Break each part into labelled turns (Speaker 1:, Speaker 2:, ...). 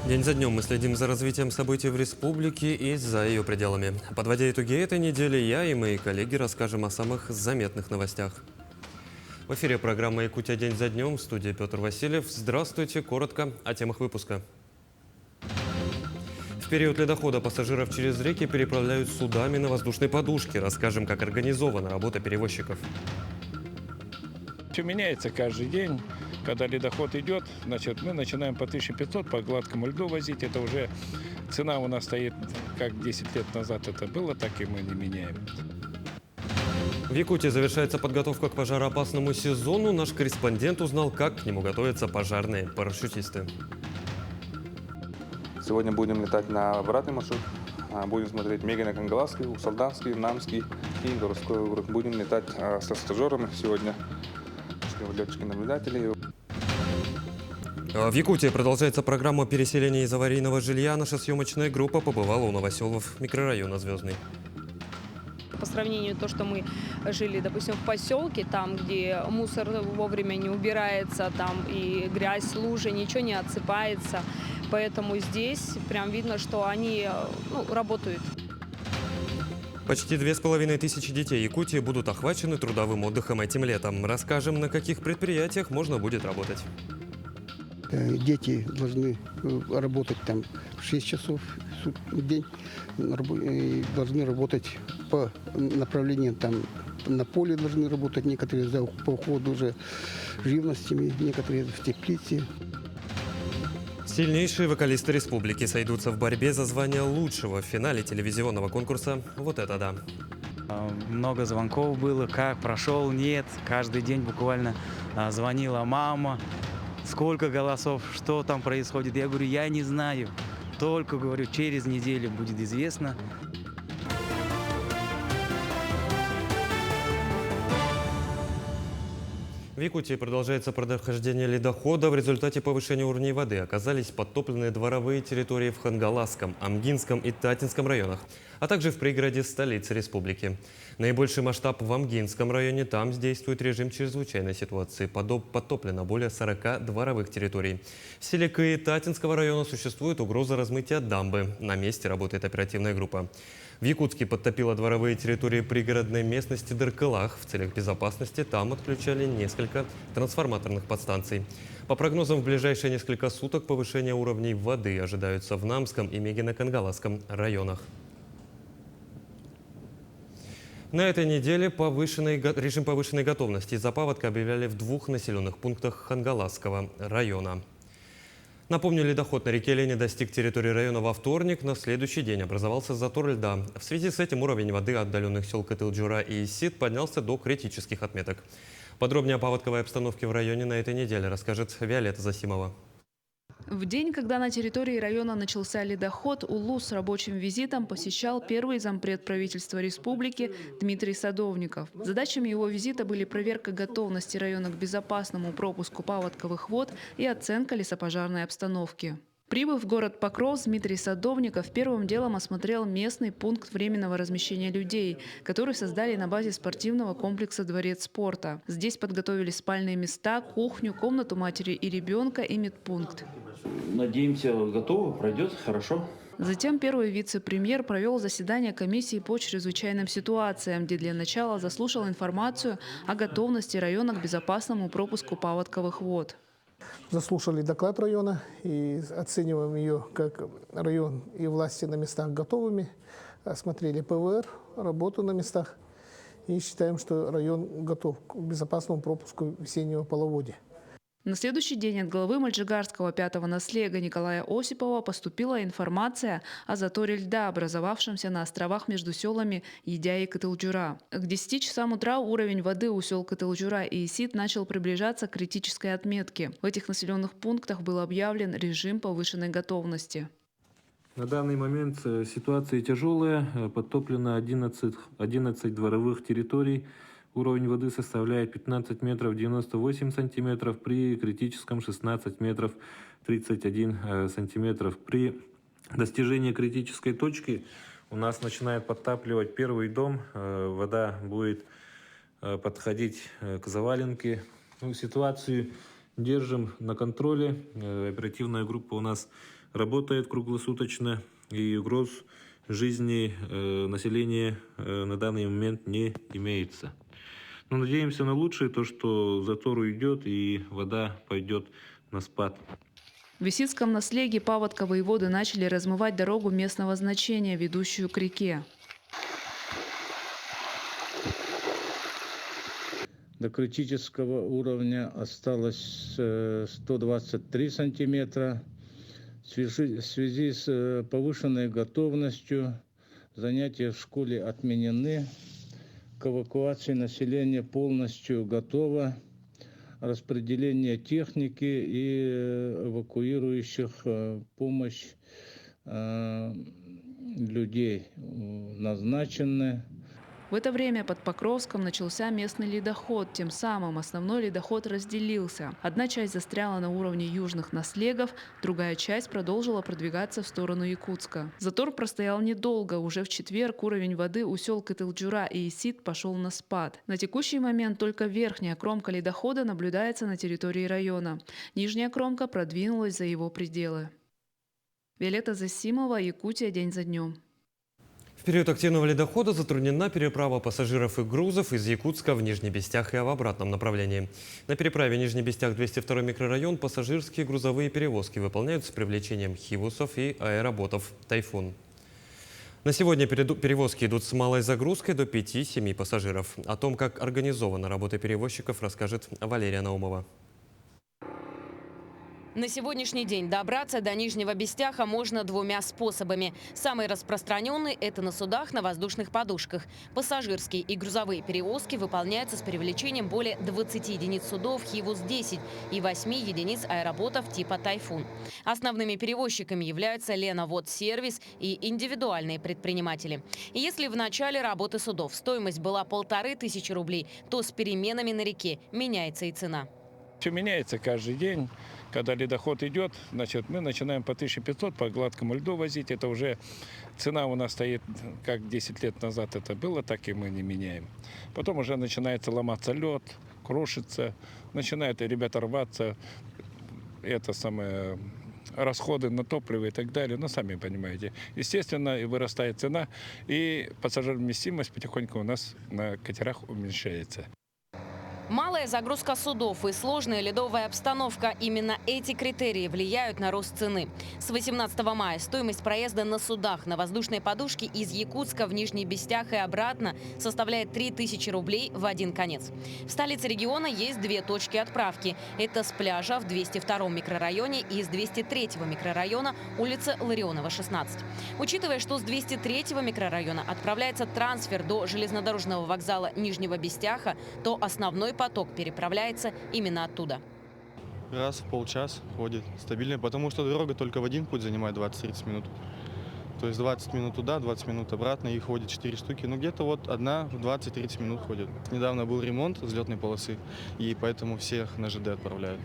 Speaker 1: День за днем мы следим за развитием событий в республике и за ее пределами. Подводя итоги этой недели, я и мои коллеги расскажем о самых заметных новостях. В эфире программа «Якутия. День за днем». В студии Петр Васильев. Здравствуйте. Коротко о темах выпуска. В период ледохода пассажиров через реки переправляют судами на воздушной подушке. Расскажем, как организована работа перевозчиков.
Speaker 2: Все меняется каждый день. Когда ледоход идет, значит, мы начинаем по 1500 по гладкому льду возить. Это уже цена у нас стоит, как 10 лет назад это было, так и мы не меняем.
Speaker 1: В Якутии завершается подготовка к пожароопасному сезону. Наш корреспондент узнал, как к нему готовятся пожарные парашютисты.
Speaker 3: Сегодня будем летать на обратный маршрут. Будем смотреть Мегино-Кангаласский, Усалданский, Намский и городской округ. Будем летать со стажерами сегодня, летчики-наблюдатели.
Speaker 1: В Якутии продолжается программа переселения из аварийного жилья. Наша съемочная группа побывала у новоселов микрорайона Звездный.
Speaker 4: По сравнению с то, что мы жили, допустим, в поселке, там, где мусор вовремя не убирается, там и грязь, лужи, ничего не отсыпается. Поэтому здесь прям видно, что они работают.
Speaker 1: Почти 2500 детей Якутии будут охвачены трудовым отдыхом этим летом. Расскажем, на каких предприятиях можно будет работать.
Speaker 5: Дети должны работать там 6 часов в день, должны работать по направлениям, там на поле должны работать, некоторые по уходу уже живностями, некоторые в теплице.
Speaker 1: Сильнейшие вокалисты республики сойдутся в борьбе за звание лучшего в финале телевизионного конкурса «Вот это да».
Speaker 6: Много звонков было, как прошел, нет. Каждый день буквально звонила мама. Сколько голосов, что там происходит. Я говорю, я не знаю. Только, говорю, через неделю будет известно.
Speaker 1: В Якутии продолжается прохождение ледохода. В результате повышения уровней воды оказались подтопленные дворовые территории в Хангаласском, Амгинском и Татинском районах, а также в пригороде столицы республики. Наибольший масштаб в Амгинском районе. Там действует режим чрезвычайной ситуации. Подтоплено более 40 дворовых территорий. В селе Кыи Татинского района существует угроза размытия дамбы. На месте работает оперативная группа. В Якутске подтопило дворовые территории пригородной местности Дыркылах. В целях безопасности там отключали несколько трансформаторных подстанций. По прогнозам, в ближайшие несколько суток повышение уровней воды ожидаются в Намском и Мегино-Кангаласском районах. На этой неделе режим повышенной готовности из-за паводка объявляли в 2 населенных пунктах Хангаласского района. Напомню, ледоход на реке Лени достиг территории района во вторник. На следующий день образовался затор льда. В связи с этим уровень воды отдаленных сел Кытылджура и Исит поднялся до критических отметок. Подробнее о паводковой обстановке в районе на этой неделе расскажет Виолетта Засимова.
Speaker 7: В день, когда на территории района начался ледоход, УЛУ с рабочим визитом посещал первый зампред правительства республики Дмитрий Садовников. Задачами его визита были проверка готовности района к безопасному пропуску паводковых вод и оценка лесопожарной обстановки. Прибыв в город Покров, Дмитрий Садовников первым делом осмотрел местный пункт временного размещения людей, который создали на базе спортивного комплекса «Дворец спорта». Здесь подготовили спальные места, кухню, комнату матери и ребенка и медпункт.
Speaker 8: Надеемся, готово, пройдет хорошо.
Speaker 7: Затем первый вице-премьер провел заседание комиссии по чрезвычайным ситуациям, где для начала заслушал информацию о готовности района к безопасному пропуску паводковых вод.
Speaker 9: Заслушали доклад района и оцениваем ее как район и власти на местах готовыми. Осмотрели ПВР, работу на местах и считаем, что район готов к безопасному пропуску весеннего половодья.
Speaker 7: На следующий день от главы Мальчигарского 5-го наслега Николая Осипова поступила информация о заторе льда, образовавшемся на островах между селами Едя и Кытылджура. К 10 часам утра уровень воды у сел Кытылджура и Исит начал приближаться к критической отметке. В этих населенных пунктах был объявлен режим повышенной готовности.
Speaker 10: На данный момент ситуация тяжелая. Подтоплено 11 дворовых территорий. Уровень воды составляет 15 метров 98 сантиметров, при критическом 16 метров 31 сантиметров. При достижении критической точки у нас начинает подтапливать первый дом, вода будет подходить к заваленке. Ситуацию держим на контроле. Оперативная группа у нас работает круглосуточно, и угроз жизни населения на данный момент не имеется. Но надеемся на лучшее, то что затор уйдет и вода пойдет на спад.
Speaker 7: В Виситском наслеге паводковые воды начали размывать дорогу местного значения, ведущую к реке.
Speaker 11: До критического уровня осталось 123 сантиметра. В связи с повышенной готовностью занятия в школе отменены. К эвакуации населения полностью готово. Распределение техники и эвакуирующих помощь людей назначены.
Speaker 7: В это время под Покровском начался местный ледоход. Тем самым основной ледоход разделился. Одна часть застряла на уровне южных наслегов, другая часть продолжила продвигаться в сторону Якутска. Затор простоял недолго. Уже в четверг уровень воды у сел Кытылджура и Исит пошел на спад. На текущий момент только верхняя кромка ледохода наблюдается на территории района. Нижняя кромка продвинулась за его пределы. Виолетта Засимова, Якутия, день за днем.
Speaker 1: В период активного ледохода затруднена переправа пассажиров и грузов из Якутска в Нижний Бестях и в обратном направлении. На переправе Нижний Бестях 202 микрорайон пассажирские грузовые перевозки выполняют с привлечением хивусов и аэроботов «Тайфун». На сегодня перевозки идут с малой загрузкой до 5-7 пассажиров. О том, как организована работа перевозчиков, расскажет Валерия Наумова.
Speaker 12: На сегодняшний день добраться до Нижнего Бестяха можно двумя способами. Самый распространенный – это на судах на воздушных подушках. Пассажирские и грузовые перевозки выполняются с привлечением более 20 единиц судов «Хивус-10» и 8 единиц аэроботов типа «Тайфун». Основными перевозчиками являются Леноводсервис и индивидуальные предприниматели. И если в начале работы судов стоимость была 1500 рублей, то с переменами на реке меняется и цена.
Speaker 2: Все меняется каждый день. Когда ледоход идет, значит, мы начинаем по 1500 по гладкому льду возить. Это уже цена у нас стоит, как 10 лет назад это было, так и мы не меняем. Потом уже начинается ломаться лед, крошится, начинают ребята рваться. Это самое... расходы на топливо и так далее, ну, сами понимаете. Естественно, и вырастает цена, и пассажировместимость потихоньку у нас на катерах уменьшается.
Speaker 12: Малая загрузка судов и сложная ледовая обстановка – именно эти критерии влияют на рост цены. С 18 мая стоимость проезда на судах на воздушной подушке из Якутска в Нижний Бестях и обратно составляет 3000 рублей в один конец. В столице региона есть две точки отправки. Это с пляжа в 202 микрорайоне и с 203 микрорайона улица Ларионова, 16. Учитывая, что с 203 микрорайона отправляется трансфер до железнодорожного вокзала Нижнего Бестяха, то основной поток переправляется именно оттуда.
Speaker 13: Раз в полчаса ходит стабильно, потому что дорога только в один путь занимает 20-30 минут. То есть 20 минут туда, 20 минут обратно, и ходит 4 штуки. Ну где-то вот одна в 20-30 минут ходит. Недавно был ремонт взлетной полосы, и поэтому всех на ЖД отправляют.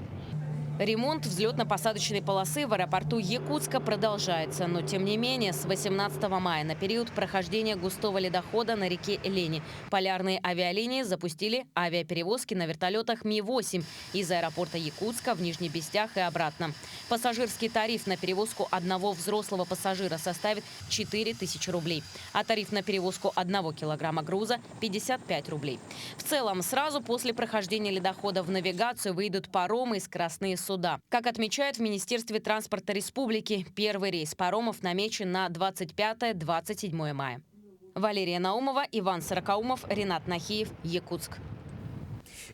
Speaker 12: Ремонт взлетно-посадочной полосы в аэропорту Якутска продолжается. Но, тем не менее, с 18 мая на период прохождения густого ледохода на реке Лени полярные авиалинии запустили авиаперевозки на вертолетах Ми-8 из аэропорта Якутска в Нижний Бестях и обратно. Пассажирский тариф на перевозку одного взрослого пассажира составит 4000 рублей, а тариф на перевозку 1 килограмма груза – 55 рублей. В целом, сразу после прохождения ледохода в навигацию выйдут паромы и скоростные суда. Как отмечают в Министерстве транспорта республики, первый рейс паромов намечен на 25-27 мая. Валерия Наумова, Иван Сорокаумов, Ренат Нахиев, Якутск.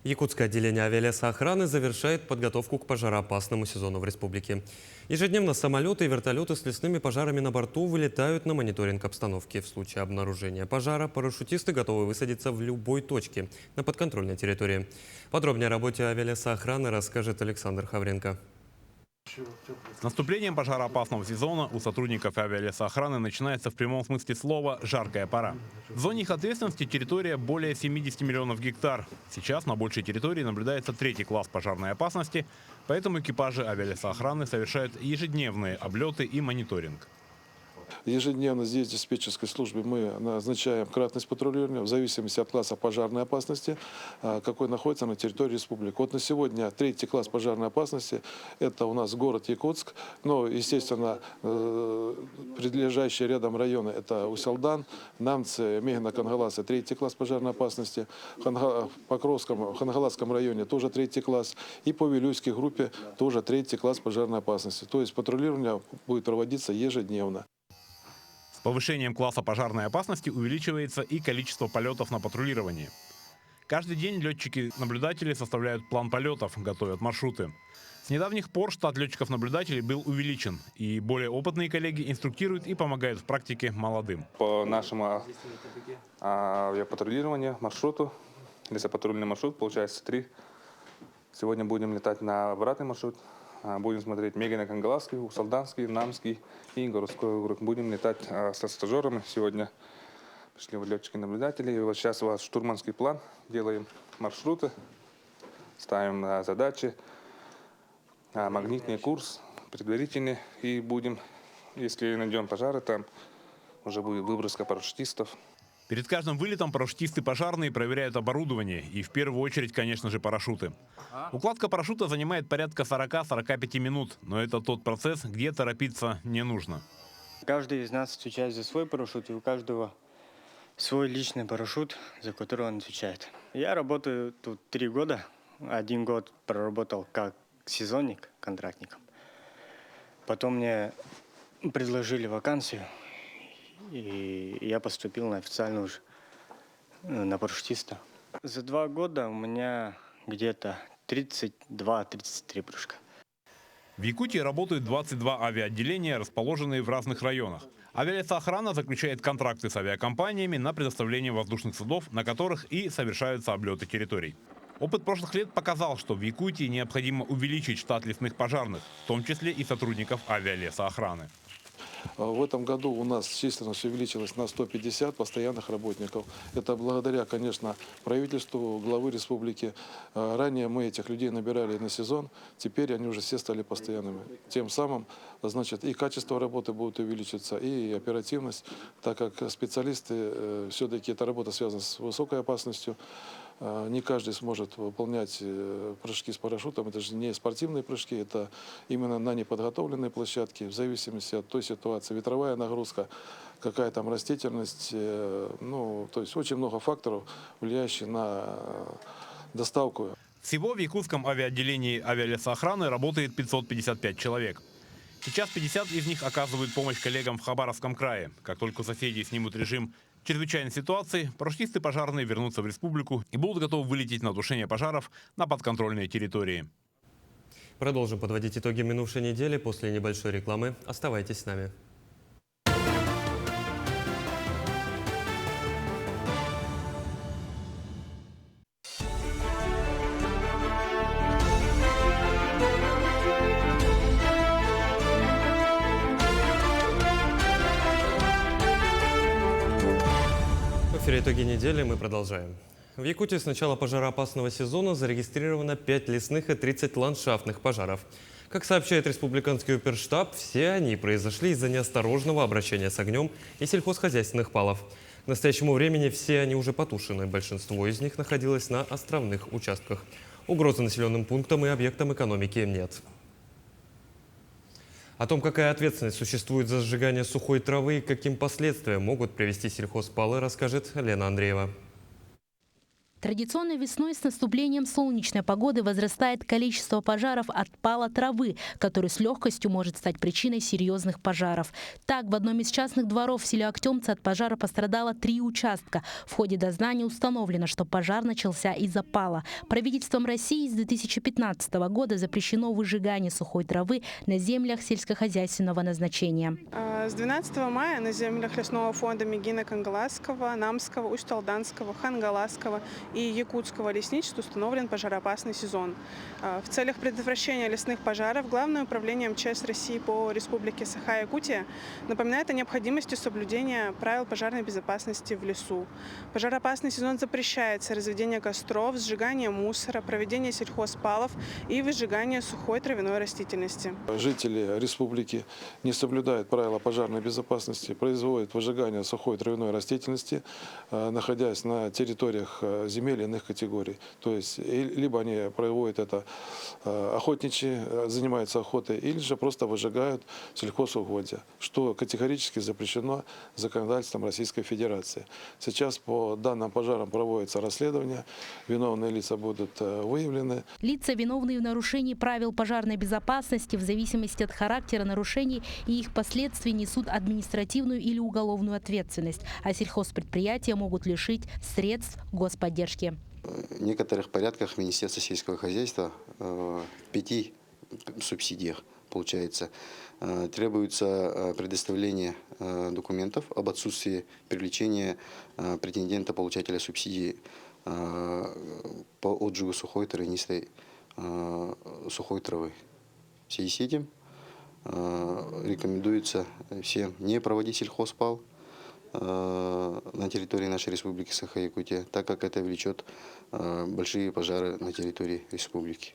Speaker 1: Якутское отделение авиалесоохраны завершает подготовку к пожароопасному сезону в республике. Ежедневно самолеты и вертолеты с лесными пожарами на борту вылетают на мониторинг обстановки. В случае обнаружения пожара парашютисты готовы высадиться в любой точке на подконтрольной территории. Подробнее о работе авиалесоохраны расскажет Александр Хавренко.
Speaker 14: С наступлением пожароопасного сезона у сотрудников авиалесоохраны начинается в прямом смысле слова «жаркая пора». В зоне их ответственности территория более 70 миллионов гектар. Сейчас на большей территории наблюдается 3-й класс пожарной опасности, поэтому экипажи авиалесоохраны совершают ежедневные облеты и мониторинг.
Speaker 15: Ежедневно здесь, в диспетчерской службе, мы назначаем кратность патрулирования в зависимости от класса пожарной опасности, какой находится на территории республики. Вот на сегодня 3-й класс пожарной опасности – это у нас город Якутск, но, естественно, прилежащие рядом районы – это Усалдан, Намцы, Мегина, Кангалас – 3-й класс пожарной опасности, в Покровском, Хангаласском районе тоже 3-й класс, и по Вилюйской группе тоже 3-й класс пожарной опасности. То есть патрулирование будет проводиться ежедневно.
Speaker 14: С повышением класса пожарной опасности увеличивается и количество полетов на патрулировании. Каждый день летчики-наблюдатели составляют план полетов, готовят маршруты. С недавних пор штат летчиков-наблюдателей был увеличен, и более опытные коллеги инструктируют и помогают в практике молодым.
Speaker 3: По нашему авиапатрулированию маршруту, лесопатрульный маршрут, получается 3. Сегодня будем летать на обратный маршрут. Будем смотреть Мегино-Кангаласский, Усалданский, Намский и городской округ. Будем летать со стажерами. Сегодня пришли летчики-наблюдатели. И вот сейчас у вас штурманский план. Делаем маршруты, ставим задачи, магнитный курс, предварительный. И будем, если найдем пожары, там уже будет выброска парашютистов.
Speaker 14: Перед каждым вылетом парашютисты пожарные проверяют оборудование и в первую очередь, конечно же, парашюты. Укладка парашюта занимает порядка 40-45 минут, но это тот процесс, где торопиться не нужно.
Speaker 16: Каждый из нас отвечает за свой парашют, и у каждого свой личный парашют, за который он отвечает. Я работаю тут 3 года. 1 год проработал как сезонник, контрактником. Потом мне предложили вакансию, и я поступил на официальную уже, на парашютиста. За 2 года у меня где-то 32-33 прыжка.
Speaker 14: В Якутии работают 22 авиаотделения, расположенные в разных районах. Авиалесоохрана заключает контракты с авиакомпаниями на предоставление воздушных судов, на которых и совершаются облеты территорий. Опыт прошлых лет показал, что в Якутии необходимо увеличить штат лесных пожарных, в том числе и сотрудников авиалесоохраны.
Speaker 15: В этом году у нас численность увеличилась на 150 постоянных работников. Это благодаря, конечно, правительству, главы республики. Ранее мы этих людей набирали на сезон, теперь они уже все стали постоянными. Тем самым, значит, и качество работы будет увеличиться, и оперативность, так как специалисты, все-таки эта работа связана с высокой опасностью. Не каждый сможет выполнять прыжки с парашютом. Это же не спортивные прыжки, это именно на неподготовленной площадке, в зависимости от той ситуации. Ветровая нагрузка, какая там растительность, ну, то есть очень много факторов, влияющих на доставку.
Speaker 14: Всего в якутском авиаотделении авиалесоохраны работает 555 человек. Сейчас 50 из них оказывают помощь коллегам в Хабаровском крае. Как только соседи снимут режим чрезвычайной ситуации, парашютисты пожарные вернутся в республику и будут готовы вылететь на тушение пожаров на подконтрольные территории.
Speaker 1: Продолжим подводить итоги минувшей недели после небольшой рекламы. Оставайтесь с нами. В эфире «Итоги недели» мы продолжаем. В Якутии с начала пожароопасного сезона зарегистрировано 5 лесных и 30 ландшафтных пожаров. Как сообщает республиканский оперштаб, все они произошли из-за неосторожного обращения с огнем и сельхозхозяйственных палов. К настоящему времени все они уже потушены, большинство из них находилось на островных участках. Угрозы населенным пунктам и объектам экономики нет. О том, какая ответственность существует за сжигание сухой травы и к каким последствиям могут привести сельхозпалы, расскажет Лена Андреева.
Speaker 17: Традиционно весной с наступлением солнечной погоды возрастает количество пожаров от пала травы, который с легкостью может стать причиной серьезных пожаров. Так, в одном из частных дворов в селе Актемцы от пожара пострадало 3 участка. В ходе дознания установлено, что пожар начался из-за пала. Правительством России с 2015 года запрещено выжигание сухой травы на землях сельскохозяйственного назначения.
Speaker 18: С 12 мая на землях лесного фонда Мегино-Кангаласского, Намского, Усть-Алданского, Хангаласского и Якутского лесничества установлен пожароопасный сезон. В целях предотвращения лесных пожаров Главное управление МЧС России по Республике Саха-Якутия напоминает о необходимости соблюдения правил пожарной безопасности в лесу. Пожароопасный сезон запрещается разведение костров, сжигание мусора, проведение сельхозпалов и выжигание сухой травяной растительности.
Speaker 15: Жители республики не соблюдают правила пожарной пожарной безопасности производит выжигание сухой травяной растительности, находясь на территориях земель иных категорий. То есть либо они проводят это охотничьи, занимаются охотой, или же просто выжигают сельхозугодья, что категорически запрещено законодательством Российской Федерации. Сейчас по данным пожарам проводится расследование, виновные лица будут выявлены.
Speaker 17: Лица, виновные в нарушении правил пожарной безопасности, в зависимости от характера нарушений и их последствий, несут административную или уголовную ответственность, а сельхозпредприятия могут лишить средств господдержки.
Speaker 19: В некоторых порядках Министерства сельского хозяйства в 5 субсидиях, получается, требуется предоставление документов об отсутствии привлечения претендента-получателя субсидии по отжигу сухой травянистой сухой травы. В связи с этим рекомендуется всем не проводить сельхозпал на территории нашей республики Саха-Якутия, так как это влечет большие пожары на территории республики.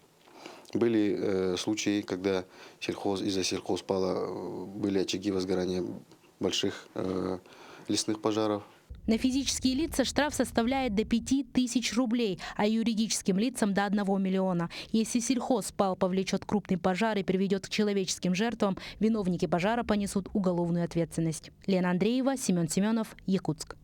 Speaker 19: Были случаи, когда из-за сельхозпала были очаги возгорания больших лесных пожаров.
Speaker 17: На физические лица штраф составляет до 5000 рублей, а юридическим лицам до 1 миллиона. Если сельхозпал повлечет крупный пожар и приведет к человеческим жертвам, виновники пожара понесут уголовную ответственность. Лена Андреева, Семен Семенов, Якутск.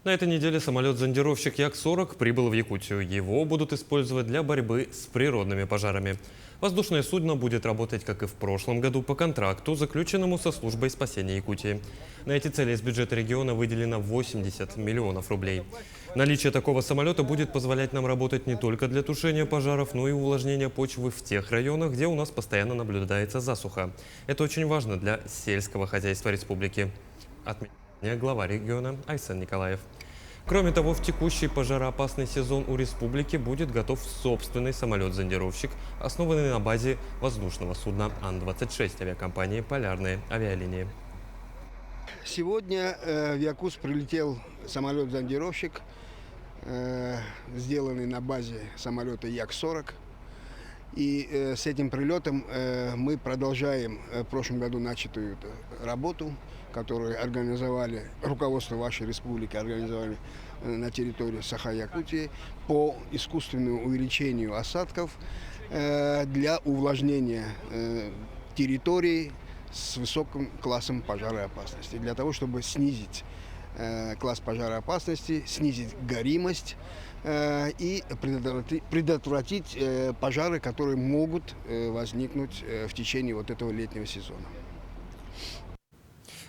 Speaker 1: На этой неделе самолет-зондировщик Як-40 прибыл в Якутию. Его будут использовать для борьбы с природными пожарами. Воздушное судно будет работать, как и в прошлом году, по контракту, заключенному со службой спасения Якутии. На эти цели из бюджета региона выделено 80 миллионов рублей. Наличие такого самолета будет позволять нам работать не только для тушения пожаров, но и увлажнения почвы в тех районах, где у нас постоянно наблюдается засуха. Это очень важно для сельского хозяйства республики, отметил глава региона Айсен Николаев. Кроме того, в текущий пожароопасный сезон у республики будет готов собственный самолет-зондировщик, основанный на базе воздушного судна Ан-26 авиакомпании «Полярные авиалинии».
Speaker 5: Сегодня в Якутск прилетел самолет-зондировщик, сделанный на базе самолета Як-40. И с этим прилетом мы продолжаем в прошлом году начатую работу, которую организовали, руководство вашей республики организовали на территории Саха-Якутии по искусственному увеличению осадков для увлажнения территорий с высоким классом пожароопасности, для того, чтобы снизить класс пожароопасности, снизить горимость и предотвратить пожары, которые могут возникнуть в течение вот этого летнего сезона.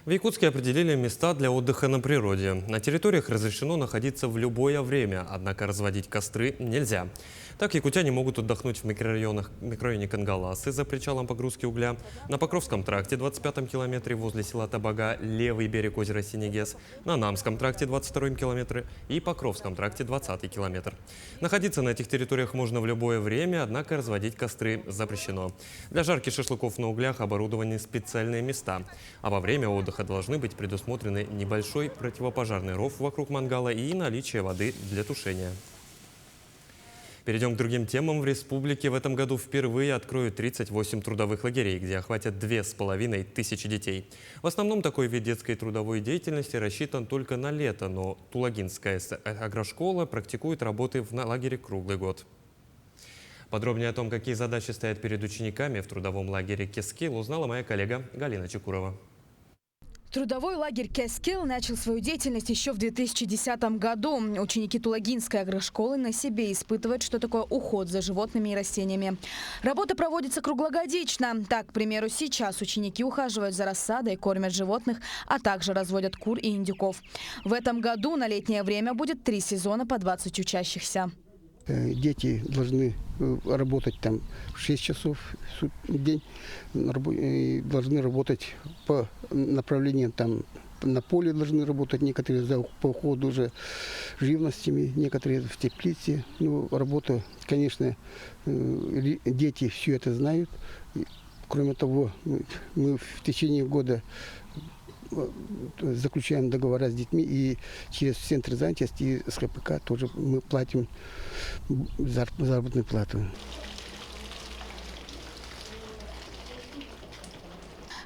Speaker 1: В Якутске определили места для отдыха на природе. На территориях разрешено находиться в любое время, однако разводить костры нельзя. Так якутяне могут отдохнуть в микрорайоне Кангаласы за причалом погрузки угля, на Покровском тракте 25-м километре возле села Табага, левый берег озера Синегес, на Намском тракте 22-м километре и Покровском тракте 20-й километр. Находиться на этих территориях можно в любое время, однако разводить костры запрещено. Для жарки шашлыков на углях оборудованы специальные места, а во время отдыха должны быть предусмотрены небольшой противопожарный ров вокруг мангала и наличие воды для тушения. Перейдем к другим темам. В республике в этом году впервые откроют 38 трудовых лагерей, где охватят 2500 детей. В основном такой вид детской трудовой деятельности рассчитан только на лето, но Тулагинская агрошкола практикует работы в лагере круглый год. Подробнее о том, какие задачи стоят перед учениками в трудовом лагере Кескил, узнала моя коллега Галина Чекурова.
Speaker 20: Трудовой лагерь Кескил начал свою деятельность еще в 2010 году. Ученики Тулагинской агрошколы на себе испытывают, что такое уход за животными и растениями. Работа проводится круглогодично. Так, к примеру, сейчас ученики ухаживают за рассадой, кормят животных, а также разводят кур и индюков. В этом году на летнее время будет 3 сезона по 20 учащихся.
Speaker 5: Дети должны работать там 6 часов в день, должны работать по направлениям, там на поле должны работать, некоторые по уходу уже живностями, некоторые в теплице. Ну, работа, конечно, дети все это знают. Кроме того, мы в течение года заключаем договора с детьми, и через центр занятости и с ХПК тоже мы платим заработную плату.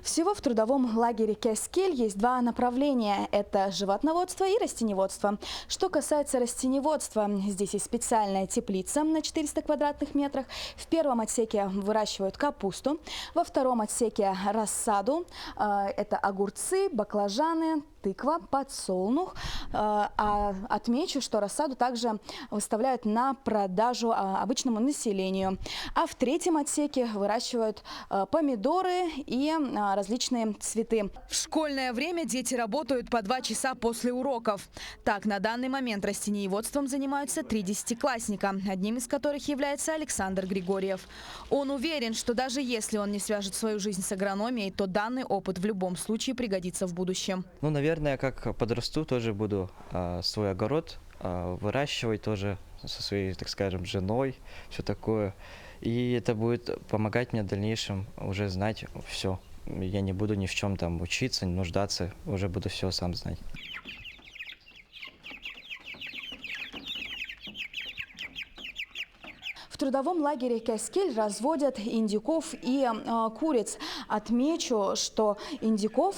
Speaker 20: В Всего в трудовом лагере Кескель есть два направления – это животноводство и растениеводство. Что касается растениеводства, здесь есть специальная теплица на 400 квадратных метрах. В первом отсеке выращивают капусту, во втором отсеке рассаду. Это огурцы, баклажаны, тыква, подсолнух. А отмечу, что рассаду также выставляют на продажу обычному населению. А в третьем отсеке выращивают помидоры и различные цветы. В школьное время дети работают по 2 часа после уроков. Так, на данный момент растениеводством занимаются 3 десятиклассника, одним из которых является Александр Григорьев. Он уверен, что даже если он не свяжет свою жизнь с агрономией, то данный опыт в любом случае пригодится в будущем.
Speaker 21: Ну, наверное, как подрасту, тоже буду свой огород выращивать тоже со своей, так скажем, женой, все такое. И это будет помогать мне в дальнейшем уже знать все. Я не буду ни в чем там учиться, не нуждаться, уже буду все сам знать.
Speaker 20: В трудовом лагере Кескель разводят индюков и куриц. Отмечу, что индюков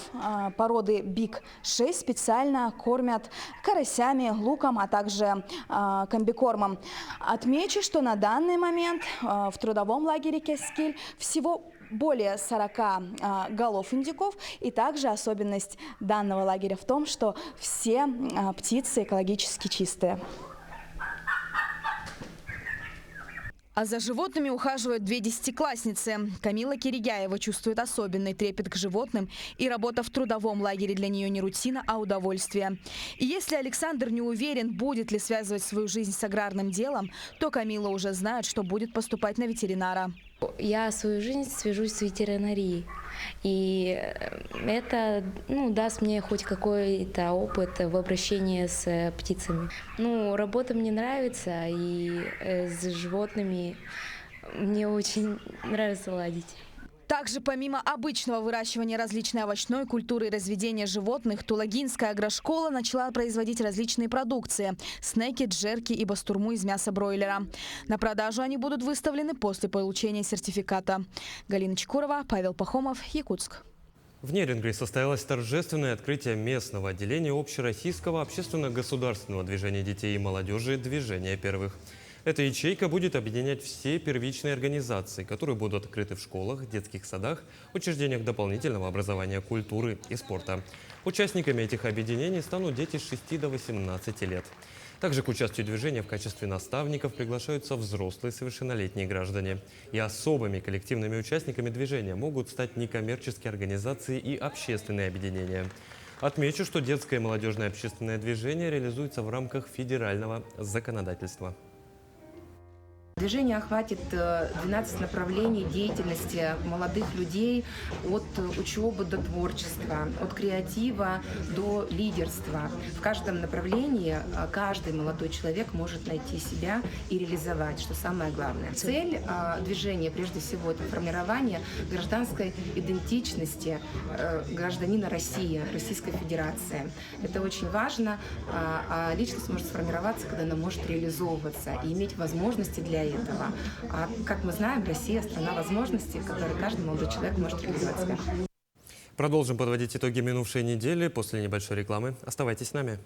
Speaker 20: породы Big 6 специально кормят карасями, луком, а также комбикормом. Отмечу, что на данный момент в трудовом лагере Кескель всего более 40 голов индюков. И также особенность данного лагеря в том, что все птицы экологически чистые. А за животными ухаживают 2 десятиклассницы. Камила Киригяева чувствует особенный трепет к животным, и работа в трудовом лагере для нее не рутина, а удовольствие. И если Александр не уверен, будет ли связывать свою жизнь с аграрным делом, то Камила уже знает, что будет поступать на ветеринара.
Speaker 22: Я свою жизнь свяжусь с ветеринарией, и это даст мне хоть какой-то опыт в обращении с птицами. Работа мне нравится, и с животными мне очень нравится ладить.
Speaker 20: Также помимо обычного выращивания различной овощной культуры и разведения животных, Тулагинская агрошкола начала производить различные продукции – снеки, джерки и бастурму из мяса бройлера. На продажу они будут выставлены после получения сертификата. Галина Чекурова, Павел Пахомов, Якутск.
Speaker 1: В Нерюнгри состоялось торжественное открытие местного отделения общероссийского общественно-государственного движения детей и молодежи «Движение первых». Эта ячейка будет объединять все первичные организации, которые будут открыты в школах, детских садах, учреждениях дополнительного образования, культуры и спорта. Участниками этих объединений станут дети с 6 до 18 лет. Также к участию движения в качестве наставников приглашаются взрослые совершеннолетние граждане. И особыми коллективными участниками движения могут стать некоммерческие организации и общественные объединения. Отмечу, что детское и молодежное общественное движение реализуется в рамках федерального законодательства.
Speaker 23: Движение охватит 12 направлений деятельности молодых людей, от учебы до творчества, от креатива до лидерства. В каждом направлении каждый молодой человек может найти себя и реализовать, что самое главное. Цель движения, прежде всего, это формирование гражданской идентичности гражданина России, Российской Федерации. Это очень важно, а личность может сформироваться, когда она может реализовываться и иметь возможности для этого. А как мы знаем, Россия – страна возможностей, в которой каждый молодой человек может реализовать себя.
Speaker 1: Продолжим подводить итоги минувшей недели после небольшой рекламы. Оставайтесь с нами.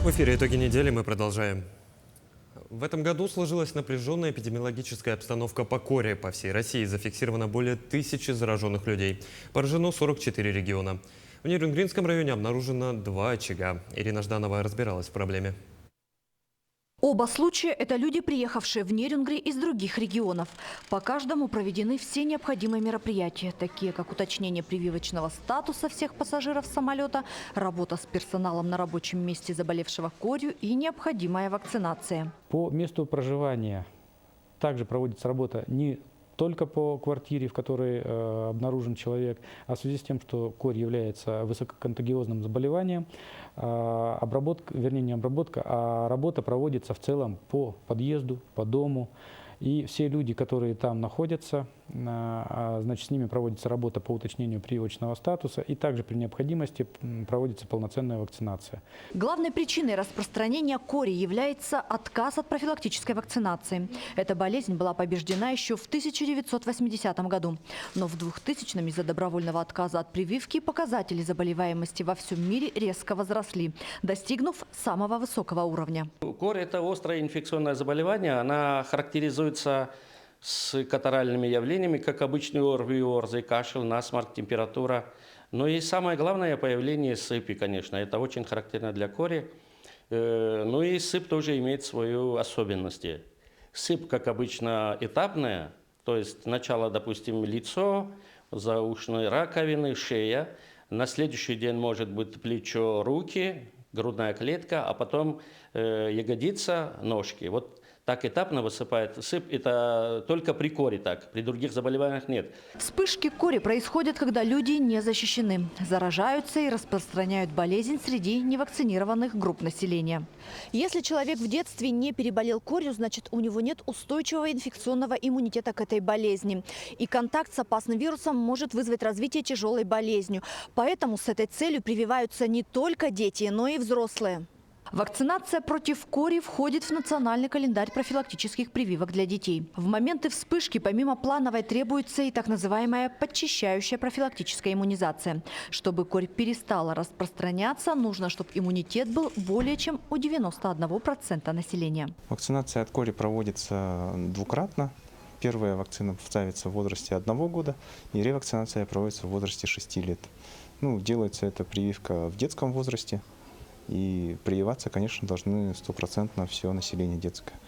Speaker 1: В эфире «Итоги недели», мы продолжаем. В этом году сложилась напряженная эпидемиологическая обстановка по коре. По всей России зафиксировано более 1000 зараженных людей. Поражено 44 региона. В Нерюнгринском районе обнаружено 2 очага. Ирина Жданова разбиралась в проблеме.
Speaker 24: Оба случая – это люди, приехавшие в Нерюнгри из других регионов. По каждому проведены все необходимые мероприятия, такие как уточнение прививочного статуса всех пассажиров самолета, работа с персоналом на рабочем месте заболевшего корью и необходимая вакцинация.
Speaker 25: По месту проживания также проводится работа не только по квартире, в которой обнаружен человек, а в связи с тем, что корь является высококонтагиозным заболеванием, работа проводится в целом по подъезду, по дому. И все люди, которые там находятся, значит, с ними проводится работа по уточнению прививочного статуса, и также при необходимости проводится полноценная вакцинация.
Speaker 24: Главной причиной распространения кори является отказ от профилактической вакцинации. Эта болезнь была побеждена еще в 1980 году. Но в 2000-м из-за добровольного отказа от прививки показатели заболеваемости во всем мире резко возросли, достигнув самого высокого уровня.
Speaker 4: Корь – это острое инфекционное заболевание. Она характеризуется с катаральными явлениями, как обычный ОРВИ, ОРЗ, кашель, насморк, температура. Но и самое главное появление сыпи, конечно. Это очень характерно для кори. Ну и сыпь тоже имеет свою особенность. Сыпь, как обычно, этапная. То есть сначала, допустим, лицо, заушные раковины, шея. На следующий день может быть плечо, руки, грудная клетка, а потом ягодица, ножки. Вот так этапно высыпает сыпь. Это только при кори так, при других заболеваниях нет.
Speaker 24: Вспышки кори происходят, когда люди не защищены, заражаются и распространяют болезнь среди невакцинированных групп населения. Если человек в детстве не переболел корью, значит, у него нет устойчивого инфекционного иммунитета к этой болезни. И контакт с опасным вирусом может вызвать развитие тяжелой болезни. Поэтому с этой целью прививаются не только дети, но и взрослые. Вакцинация против кори входит в национальный календарь профилактических прививок для детей. В моменты вспышки помимо плановой требуется и так называемая подчищающая профилактическая иммунизация. Чтобы корь перестала распространяться, нужно, чтобы иммунитет был более чем у 91% населения.
Speaker 6: Вакцинация от кори проводится двукратно. Первая вакцина ставится в возрасте 1 года, и ревакцинация проводится в возрасте 6 лет. Делается эта прививка в детском возрасте. И прививаться, конечно, должны 100% все население детское.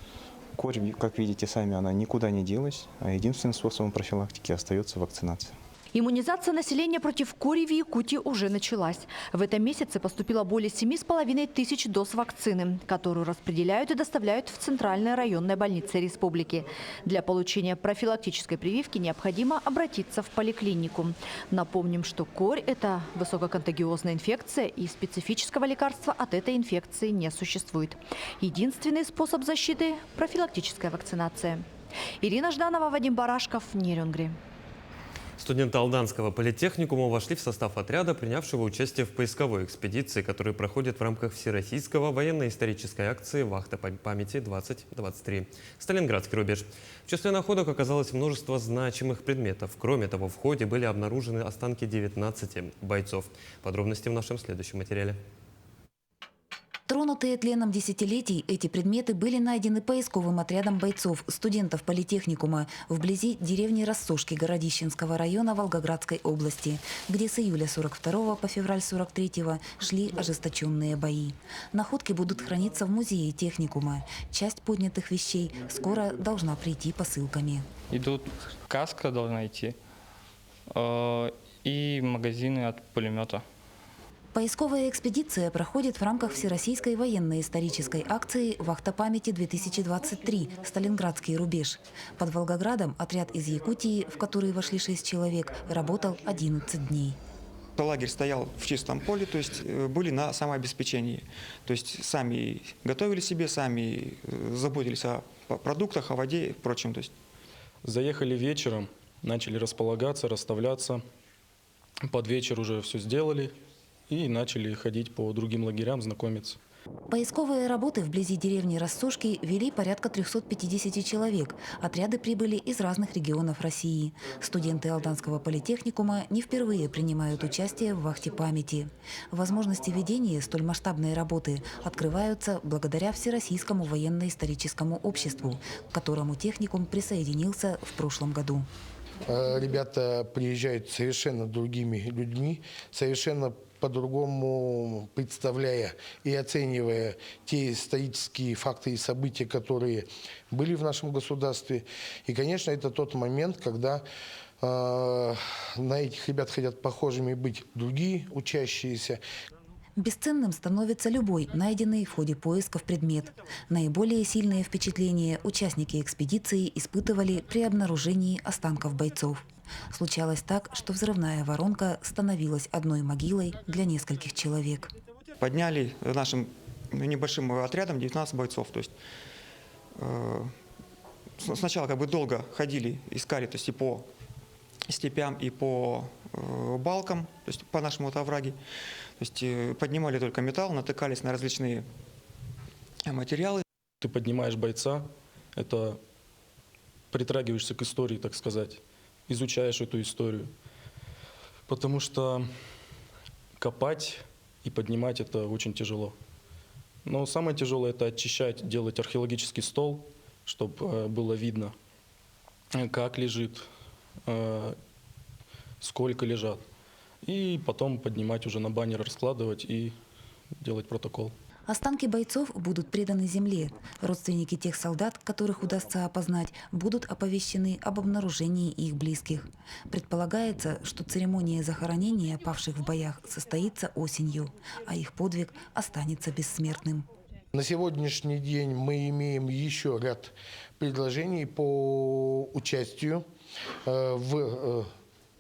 Speaker 6: Корь, как видите сами, она никуда не делась, а единственным способом профилактики остается вакцинация.
Speaker 24: Иммунизация населения против кори в Якутии уже началась. В этом месяце поступило более 7,5 тысяч доз вакцины, которую распределяют и доставляют в центральные районные больницы республики. Для получения профилактической прививки необходимо обратиться в поликлинику. Напомним, что корь – это высококонтагиозная инфекция, и специфического лекарства от этой инфекции не существует. Единственный способ защиты – профилактическая вакцинация. Ирина Жданова, Вадим Барашков, Нерюнгри.
Speaker 1: Студенты Алданского политехникума вошли в состав отряда, принявшего участие в поисковой экспедиции, которая проходит в рамках Всероссийского военно-исторической акции «Вахта памяти-2023». Сталинградский рубеж. В числе находок оказалось множество значимых предметов. Кроме того, в ходе были обнаружены останки 19 бойцов. Подробности в нашем следующем материале.
Speaker 8: Тронутые тленом десятилетий, эти предметы были найдены поисковым отрядом бойцов, студентов политехникума, вблизи деревни Рассошки Городищенского района Волгоградской области, где с июля 42 по февраль 43 шли ожесточенные бои. Находки будут храниться в музее техникума. Часть поднятых вещей скоро должна прийти посылками.
Speaker 9: Идут каска должна идти и магазины от пулемета.
Speaker 8: Поисковая экспедиция проходит в рамках Всероссийской военно-исторической акции «Вахта памяти-2023. Сталинградский рубеж». Под Волгоградом отряд из Якутии, в который вошли 6 человек, работал 11 дней.
Speaker 10: Лагерь стоял в чистом поле, то есть были на самообеспечении. То есть сами готовили себе, сами заботились о продуктах, о воде и прочем.
Speaker 26: Заехали вечером, начали располагаться, расставляться. Под вечер уже все сделали. И начали ходить по другим лагерям, знакомиться.
Speaker 8: Поисковые работы вблизи деревни Рассошки вели порядка 350 человек. Отряды прибыли из разных регионов России. Студенты Алданского политехникума не впервые принимают участие в вахте памяти. Возможности ведения столь масштабной работы открываются благодаря Всероссийскому военно-историческому обществу, к которому техникум присоединился в прошлом году.
Speaker 27: Ребята приезжают совершенно другими людьми, совершенно по-другому представляя и оценивая те исторические факты и события, которые были в нашем государстве. И, конечно, это тот момент, когда на этих ребят хотят похожими быть другие учащиеся.
Speaker 8: Бесценным становится любой найденный в ходе поисков предмет. Наиболее сильные впечатления участники экспедиции испытывали при обнаружении останков бойцов. Случалось так, что взрывная воронка становилась одной могилой для нескольких человек.
Speaker 10: сначала как бы долго ходили, искали, то есть и по степям, и по балкам, то есть по нашему вот овраге. То есть поднимали только металл, натыкались на различные материалы.
Speaker 26: Ты поднимаешь бойца, это притрагиваешься к истории, так сказать, изучаешь эту историю. Потому что копать и поднимать это очень тяжело. Но самое тяжелое это очищать, делать археологический стол, чтобы было видно, как лежит, сколько лежат. И потом поднимать уже на баннер, раскладывать и делать протокол.
Speaker 8: Останки бойцов будут преданы земле. Родственники тех солдат, которых удастся опознать, будут оповещены об обнаружении их близких. Предполагается, что церемония захоронения павших в боях состоится осенью, а их подвиг останется бессмертным.
Speaker 27: На сегодняшний день мы имеем еще ряд предложений по участию в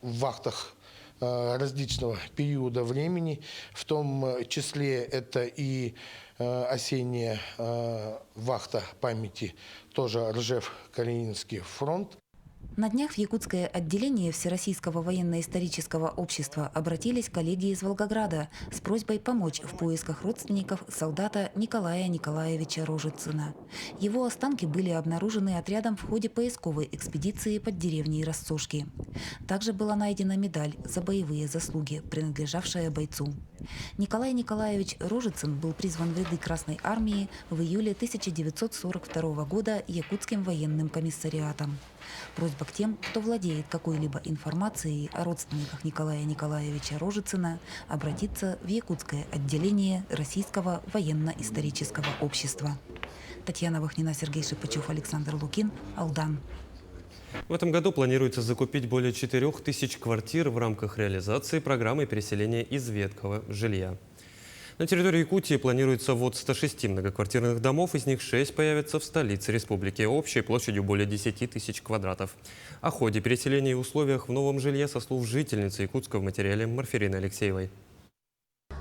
Speaker 27: вахтах различного периода времени, в том числе это и осенняя вахта памяти, тоже Ржев-Калининский фронт.
Speaker 8: На днях в якутское отделение Всероссийского военно-исторического общества обратились коллеги из Волгограда с просьбой помочь в поисках родственников солдата Николая Николаевича Рожицына. Его останки были обнаружены отрядом в ходе поисковой экспедиции под деревней Рассошки. Также была найдена медаль за боевые заслуги, принадлежавшая бойцу. Николай Николаевич Рожицын был призван в ряды Красной армии в июле 1942 года Якутским военным комиссариатом. Просьба к тем, кто владеет какой-либо информацией о родственниках Николая Николаевича Рожицына, обратиться в якутское отделение Российского военно-исторического общества. Татьяна Вахнина, Сергей Шипачев, Александр Лукин, Алдан.
Speaker 1: В этом году планируется закупить более 4000 квартир в рамках реализации программы переселения из ветхого жилья. На территории Якутии планируется ввод 106 многоквартирных домов, из них 6 появятся в столице республики, общей площадью более 10 тысяч квадратов. О ходе переселения и условиях в новом жилье со слов жительницы Якутска в материале Марферины Алексеевой.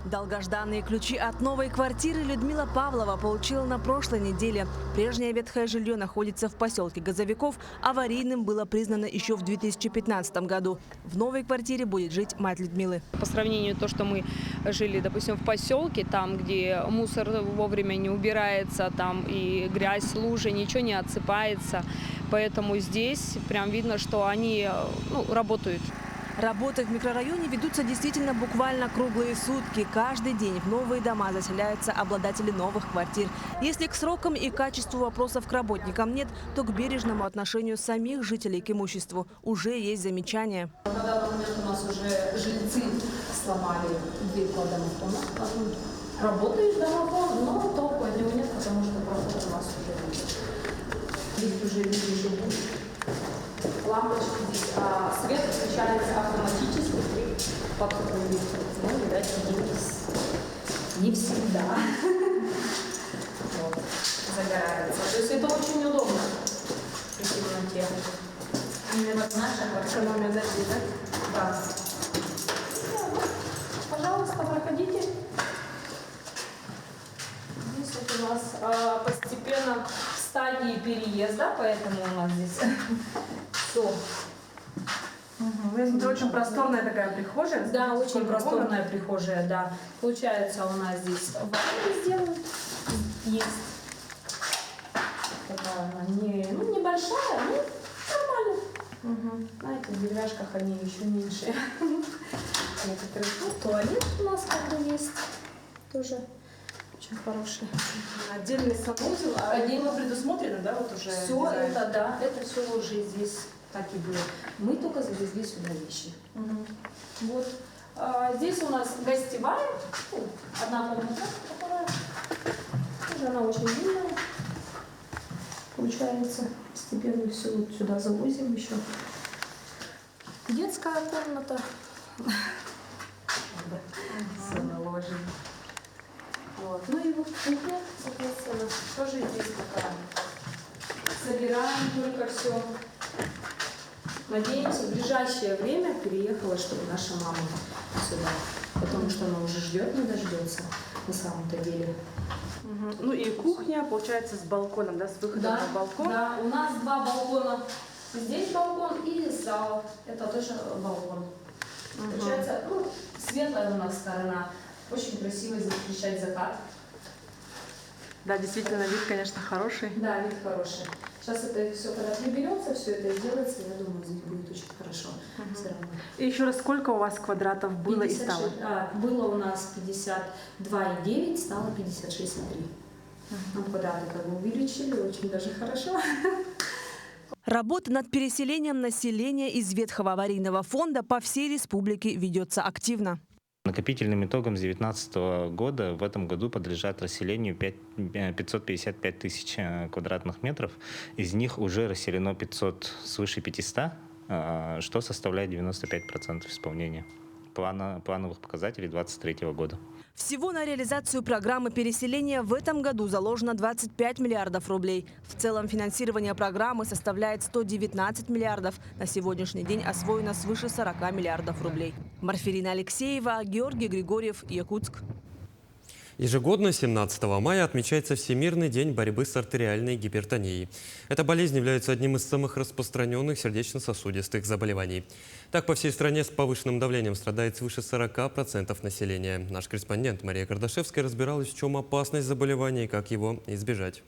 Speaker 2: Долгожданные ключи от новой квартиры Людмила Павлова получила на прошлой неделе. Прежнее ветхое жилье находится в поселке Газовиков. Аварийным было признано еще в 2015 году. В новой квартире будет жить мать Людмилы.
Speaker 3: По сравнению с то, что мы жили, допустим, в поселке, там, где мусор вовремя не убирается, там и грязь, лужи, ничего не отсыпается. Поэтому здесь прям видно, что они работают.
Speaker 2: Работы в микрорайоне ведутся действительно буквально круглые сутки. Каждый день в новые дома заселяются обладатели новых квартир. Если к срокам и качеству вопросов к работникам нет, то к бережному отношению самих жителей к имуществу уже есть замечания.
Speaker 7: На данный момент у нас уже жильцы сломали дверь по домофону. Работает домофон, но толку от него нет, потому что проход у нас уже нет. Здесь уже люди живут. Лампочки здесь, а свет включается автоматически при подходе. Ну, видать, не всегда загорается. То есть это очень удобно при темноте. Вот наша экономия дождей, да? Да. Пожалуйста, проходите. Здесь вот у нас постепенно в стадии переезда, поэтому у нас здесь все.
Speaker 2: Это очень просторная такая прихожая.
Speaker 7: Да, очень просторная прихожая, да. Получается, у нас здесь ванна сделана. Есть. Такая она небольшая, но нормально. Знаете, в деревяшках они еще меньше. Некоторые. Туалет у нас как бы есть. Тоже очень хороший.
Speaker 2: Отдельный санузел.
Speaker 7: Отдельно предусмотрено, да, вот уже? Все это, да, это все уже здесь так и было. Мы только завезли сюда вещи. Вот. Здесь у нас гостевая, одна комната, которая тоже она очень длинная. Получается, постепенно все вот сюда завозим еще. Детская комната. Все наложено. Вот. Ну и вот кухня, соответственно, тоже здесь такая. Собираем только все. Надеемся, в ближайшее время переехала, чтобы наша мама сюда. Потому что она уже ждет, не дождется. на самом-то деле.
Speaker 2: Ну и кухня, получается, с балконом, да, с выходом на балкон?
Speaker 7: Да, у нас 2 балкона. Здесь балкон и зал. Это тоже балкон. Получается, ну, светлая у нас сторона. Очень красиво здесь встречать закат.
Speaker 2: Да, действительно, вид, конечно, хороший.
Speaker 7: Да, вид хороший. Сейчас это все, когда приберется, все это сделается, я думаю, здесь будет очень хорошо. Все равно.
Speaker 2: И еще раз, сколько у вас квадратов было и стало?
Speaker 7: Было у нас 52,9, стало 56,3. Ну, квадраты как бы увеличили, очень даже хорошо.
Speaker 2: Работа над переселением населения из ветхого аварийного фонда по всей республике ведется активно.
Speaker 11: Накопительным итогам с 2019 года в этом году подлежат расселению 555 тысяч квадратных метров. Из них уже расселено 500, свыше 500, что составляет 95% исполнения плановых показателей 2023 года.
Speaker 2: Всего на реализацию программы переселения в этом году заложено 25 миллиардов рублей. В целом финансирование программы составляет 119 миллиардов. На сегодняшний день освоено свыше 40 миллиардов рублей. Марферина Алексеева, Георгий Григорьев, Якутск.
Speaker 1: Ежегодно 17 мая отмечается Всемирный день борьбы с артериальной гипертонией. Эта болезнь является одним из самых распространенных сердечно-сосудистых заболеваний. Так, по всей стране с повышенным давлением страдает свыше 40% населения. Наш корреспондент Мария Кардашевская разбиралась, в чем опасность заболевания и как его избежать.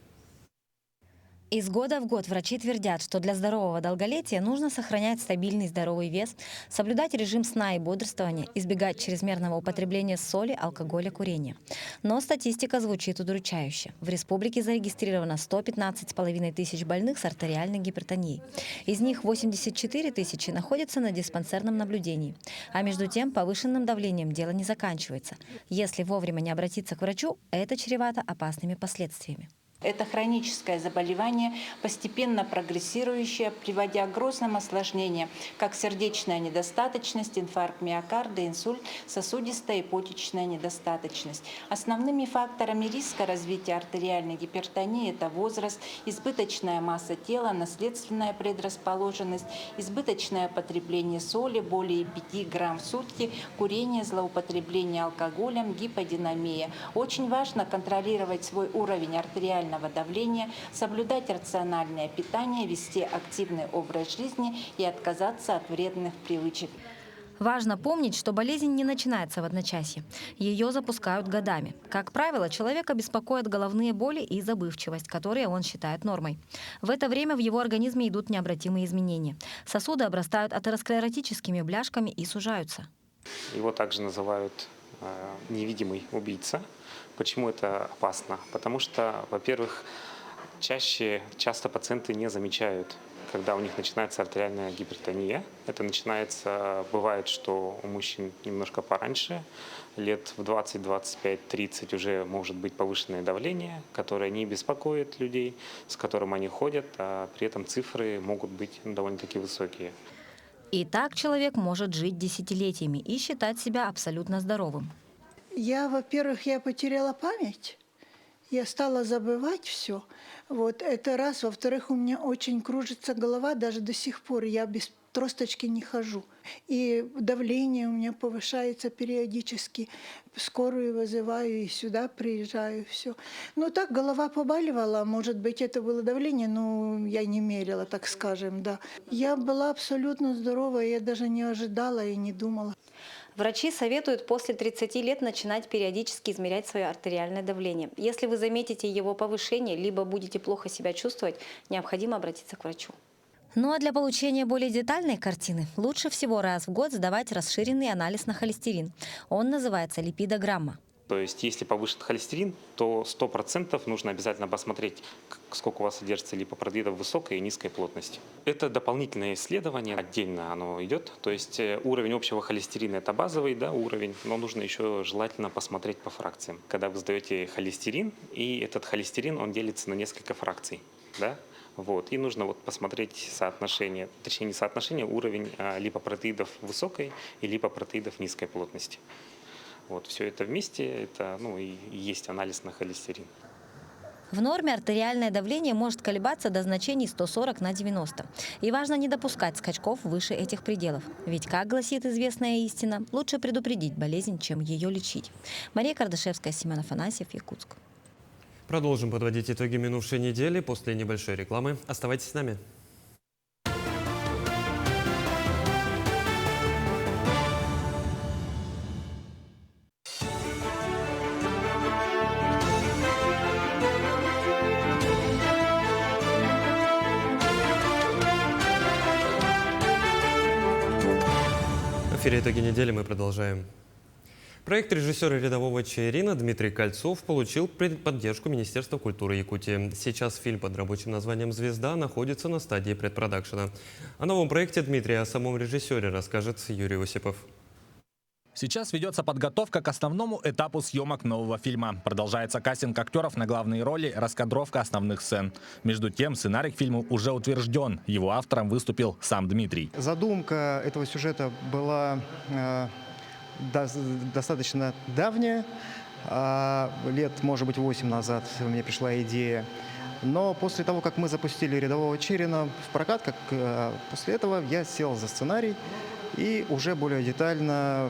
Speaker 12: Из года в год врачи твердят, что для здорового долголетия нужно сохранять стабильный здоровый вес, соблюдать режим сна и бодрствования, избегать чрезмерного употребления соли, алкоголя, курения. Но статистика звучит удручающе. В республике зарегистрировано 115,5 тысяч больных с артериальной гипертонией. Из них 84 тысячи находятся на диспансерном наблюдении. А между тем повышенным давлением дело не заканчивается. Если вовремя не обратиться к врачу, это чревато опасными последствиями.
Speaker 13: Это хроническое заболевание, постепенно прогрессирующее, приводя к грозным осложнениям, как сердечная недостаточность, инфаркт миокарда, инсульт, сосудистая и почечная недостаточность. Основными факторами риска развития артериальной гипертонии – это возраст, избыточная масса тела, наследственная предрасположенность, избыточное потребление соли более 5 грамм в сутки, курение, злоупотребление алкоголем, гиподинамия. Очень важно контролировать свой уровень артериального давления, соблюдать рациональное питание, вести активный образ жизни и отказаться от вредных привычек.
Speaker 12: Важно помнить, что болезнь не начинается в одночасье. Ее запускают годами. Как правило, человека беспокоят головные боли и забывчивость, которые он считает нормой. В это время в его организме идут необратимые изменения. Сосуды обрастают атеросклеротическими бляшками и сужаются.
Speaker 11: Его также называют невидимый убийца. Почему это опасно? Потому что, во-первых, часто пациенты не замечают, когда у них начинается артериальная гипертония. Это начинается, бывает, что у мужчин немножко пораньше, лет в 20, 25, 30 уже может быть повышенное давление, которое не беспокоит людей, с которым они ходят, а при этом цифры могут быть довольно-таки высокие.
Speaker 12: И так человек может жить десятилетиями и считать себя абсолютно здоровым.
Speaker 14: Во-первых, я потеряла память. Я стала забывать все. Вот это раз. Во-вторых, у меня очень кружится голова. Даже до сих пор я без тросточки не хожу. И давление у меня повышается периодически. Скорую вызываю и сюда приезжаю. Все. Ну так, голова побаливала. Может быть, это было давление, но я не мерила, так скажем. Да. Я была абсолютно здорова. Я даже не ожидала и не думала.
Speaker 12: Врачи советуют после 30 лет начинать периодически измерять свое артериальное давление. Если вы заметите его повышение, либо будете плохо себя чувствовать, необходимо обратиться к врачу. Ну а для получения более детальной картины лучше всего раз в год сдавать расширенный анализ на холестерин. Он называется липидограмма.
Speaker 11: То есть, если повышен холестерин, то 100% нужно обязательно посмотреть, сколько у вас содержится липопротеидов высокой и низкой плотности. Это дополнительное исследование, отдельно оно идет. То есть, уровень общего холестерина – это базовый уровень, но нужно еще желательно посмотреть по фракциям. Когда вы сдаете холестерин, и этот холестерин, он делится на несколько фракций. Да? Вот. И нужно посмотреть соотношение, точнее не соотношение, уровень липопротеидов высокой и липопротеидов низкой плотности. Вот, все это вместе, это и есть анализ на холестерин.
Speaker 12: В норме артериальное давление может колебаться до значений 140/90. И важно не допускать скачков выше этих пределов. Ведь, как гласит известная истина, лучше предупредить болезнь, чем ее лечить. Мария Кардашевская, Семен Афанасьев, Якутск.
Speaker 1: Продолжим подводить итоги минувшей недели после небольшой рекламы. Оставайтесь с нами. В эфире «Итоги недели» мы продолжаем. Проект режиссера рядового Чаирина Дмитрий Кольцов получил поддержку Министерства культуры Якутии. Сейчас фильм под рабочим названием «Звезда» находится на стадии предпродакшена. О новом проекте Дмитрия, о самом режиссере расскажет Юрий Осипов.
Speaker 5: Сейчас ведется подготовка к основному этапу съемок нового фильма. Продолжается кастинг актеров на главные роли, раскадровка основных сцен. Между тем, сценарий к фильму уже утвержден. Его автором выступил сам Дмитрий.
Speaker 15: Задумка этого сюжета была достаточно давняя. Лет, может быть, 8 назад мне пришла идея. Но после того, как мы запустили «Рядового Чаирина» в прокат, после этого я сел за сценарий и уже более детально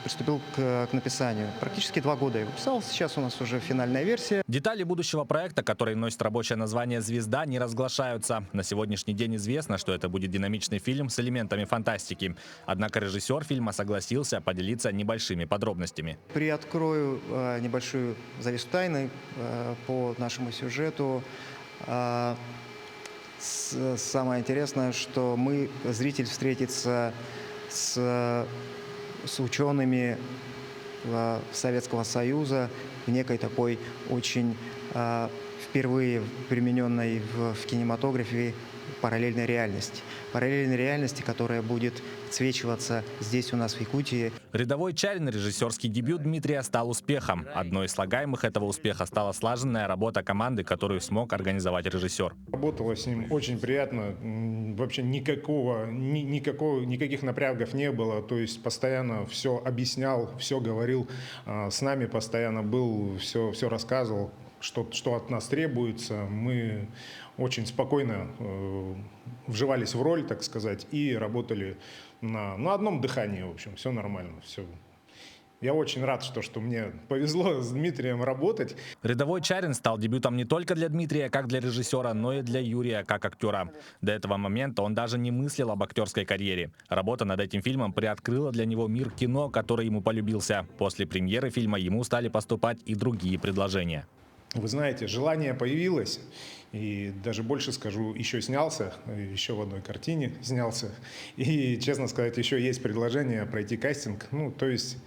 Speaker 15: приступил к написанию. Практически 2 года я его писал, сейчас у нас уже финальная версия.
Speaker 5: Детали будущего проекта, который носит рабочее название «Звезда», не разглашаются. На сегодняшний день известно, что это будет динамичный фильм с элементами фантастики. Однако режиссер фильма согласился поделиться небольшими подробностями.
Speaker 15: Приоткрою небольшую завесу тайны по нашему сюжету. Самое интересное, что зритель встретится с учеными Советского Союза в некой такой очень впервые примененной в кинематографе параллельной реальности. Параллельной реальности, которая будет отсвечиваться здесь у нас в Якутии.
Speaker 5: «Рядовой Чаирин» режиссерский дебют Дмитрия стал успехом. Одной из слагаемых этого успеха стала слаженная работа команды, которую смог организовать режиссер.
Speaker 16: Работала с ним очень приятно. Вообще никаких напрягов не было. То есть постоянно все объяснял, все говорил. С нами постоянно был, все рассказывал, что от нас требуется. Мы очень спокойно вживались в роль, так сказать, и работали на одном дыхании, в общем, все нормально, все. Я очень рад, что мне повезло с Дмитрием работать.
Speaker 5: «Рядовой Чаирин» стал дебютом не только для Дмитрия, как для режиссера, но и для Юрия, как актера. До этого момента он даже не мыслил об актерской карьере. Работа над этим фильмом приоткрыла для него мир кино, который ему полюбился. После премьеры фильма ему стали поступать и другие предложения.
Speaker 16: Вы знаете, желание появилось, и даже больше скажу, еще снялся, еще в одной картине снялся. И, честно сказать, еще есть предложение пройти кастинг. То есть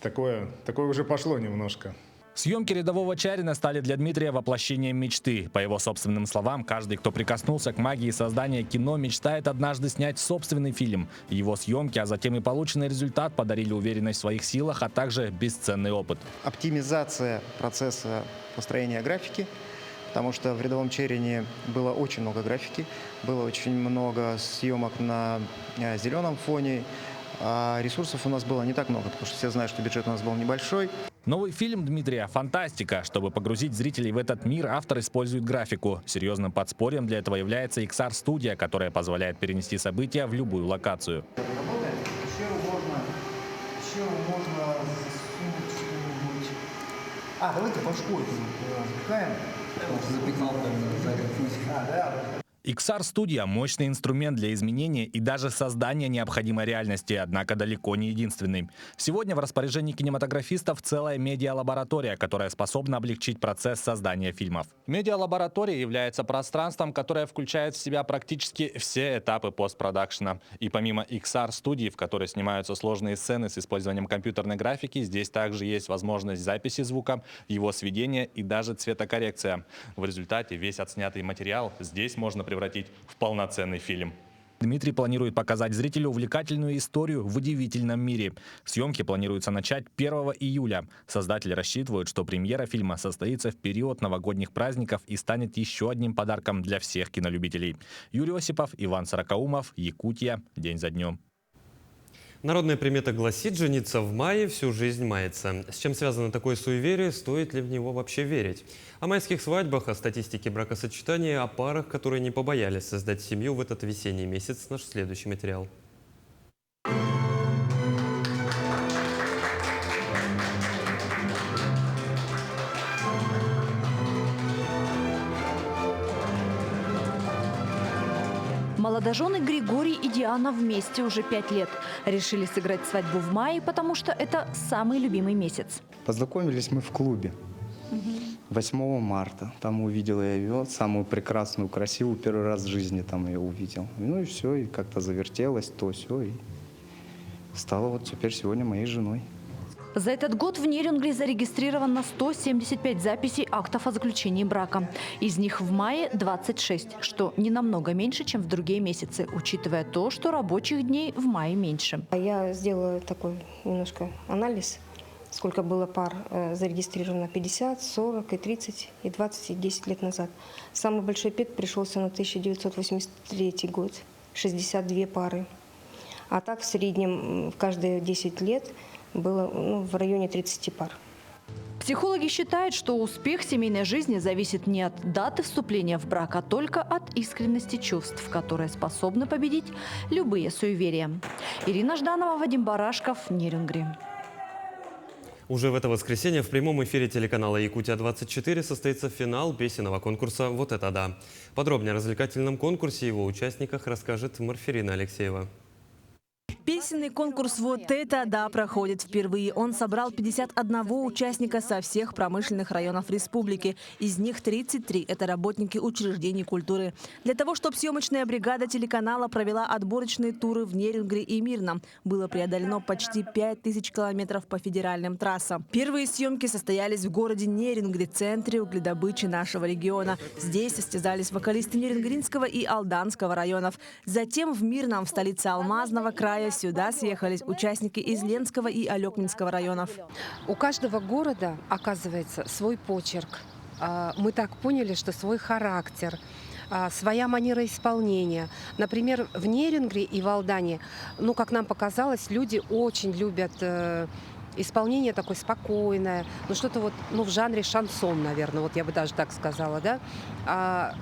Speaker 16: такое уже пошло немножко.
Speaker 5: Съемки «Рядового Чаирина» стали для Дмитрия воплощением мечты. По его собственным словам, каждый, кто прикоснулся к магии создания кино, мечтает однажды снять собственный фильм. Его съемки, а затем и полученный результат подарили уверенность в своих силах, а также бесценный опыт.
Speaker 15: Оптимизация процесса построения графики, потому что в «Рядовом Чаирине» было очень много графики, было очень много съемок на зеленом фоне, а ресурсов у нас было не так много, потому что все знают, что бюджет у нас был небольшой.
Speaker 5: Новый фильм Дмитрия – фантастика. Чтобы погрузить зрителей в этот мир, автор использует графику. Серьезным подспорьем для этого является XR-студия, которая позволяет перенести события в любую локацию.
Speaker 15: Давайте башкой запихаем. Запихал прямо.
Speaker 5: XR-студия – мощный инструмент для изменения и даже создания необходимой реальности, однако далеко не единственный. Сегодня в распоряжении кинематографистов целая медиалаборатория, которая способна облегчить процесс создания фильмов. Медиалаборатория является пространством, которое включает в себя практически все этапы постпродакшена. И помимо XR-студии, в которой снимаются сложные сцены с использованием компьютерной графики, здесь также есть возможность записи звука, его сведения и даже цветокоррекция. В результате весь отснятый материал здесь можно превратить в полноценный фильм. Дмитрий планирует показать зрителю увлекательную историю в удивительном мире. Съемки планируется начать 1 июля. Создатели рассчитывают, что премьера фильма состоится в период новогодних праздников и станет еще одним подарком для всех кинолюбителей. Юрий Осипов, Иван Сорокаумов, Якутия. День за днем.
Speaker 1: Народная примета гласит: жениться в мае всю жизнь мается. С чем связано такое суеверие, стоит ли в него вообще верить? О майских свадьбах, о статистике бракосочетания, о парах, которые не побоялись создать семью в этот весенний месяц, наш следующий материал.
Speaker 24: Молодожены Григорий и Диана вместе уже 5 лет. Решили сыграть свадьбу в мае, потому что это самый любимый месяц.
Speaker 17: Познакомились мы в клубе 8 марта. Там увидел я ее, самую прекрасную, красивую, первый раз в жизни там ее увидел. Ну и все, и как-то завертелось, то все, и стала вот теперь сегодня моей женой.
Speaker 24: За этот год в Нерюнгри зарегистрировано 175 записей актов о заключении брака. Из них в мае 26, что не намного меньше, чем в другие месяцы, учитывая то, что рабочих дней в мае меньше.
Speaker 18: Я сделала такой немножко анализ, сколько было пар зарегистрировано: 50, 40, и 30, и 20, и 10 лет назад. Самый большой пик пришелся на 1983 год, 62 пары. А так в среднем в каждые 10 лет было в районе 30 пар.
Speaker 24: Психологи считают, что успех семейной жизни зависит не от даты вступления в брак, а только от искренности чувств, которые способны победить любые суеверия. Ирина Жданова, Вадим Барашков, Нерюнгри.
Speaker 1: Уже в это воскресенье в прямом эфире телеканала «Якутия-24» состоится финал песенного конкурса «Вот это да». Подробнее о развлекательном конкурсе и его участниках расскажет Марферина Алексеева.
Speaker 2: Песенный конкурс «Вот это да» проходит впервые. Он собрал 51 участника со всех промышленных районов республики. Из них 33 – это работники учреждений культуры. Для того, чтобы съемочная бригада телеканала провела отборочные туры в Нерюнгри и Мирном, было преодолено почти 5000 километров по федеральным трассам. Первые съемки состоялись в городе Нерюнгри, центре угледобычи нашего региона. Здесь состязались вокалисты Нерюнгринского и Алданского районов. Затем в Мирном, в столице Алмазного края, сюда съехались участники из Ленского и Алекминского районов.
Speaker 19: У каждого города, оказывается, свой почерк. Мы так поняли, что свой характер, своя манера исполнения. Например, в Нерюнгри и в Алдане, как нам показалось, люди очень любят исполнение такое спокойное, что-то в жанре шансон, наверное, я бы даже так сказала, да.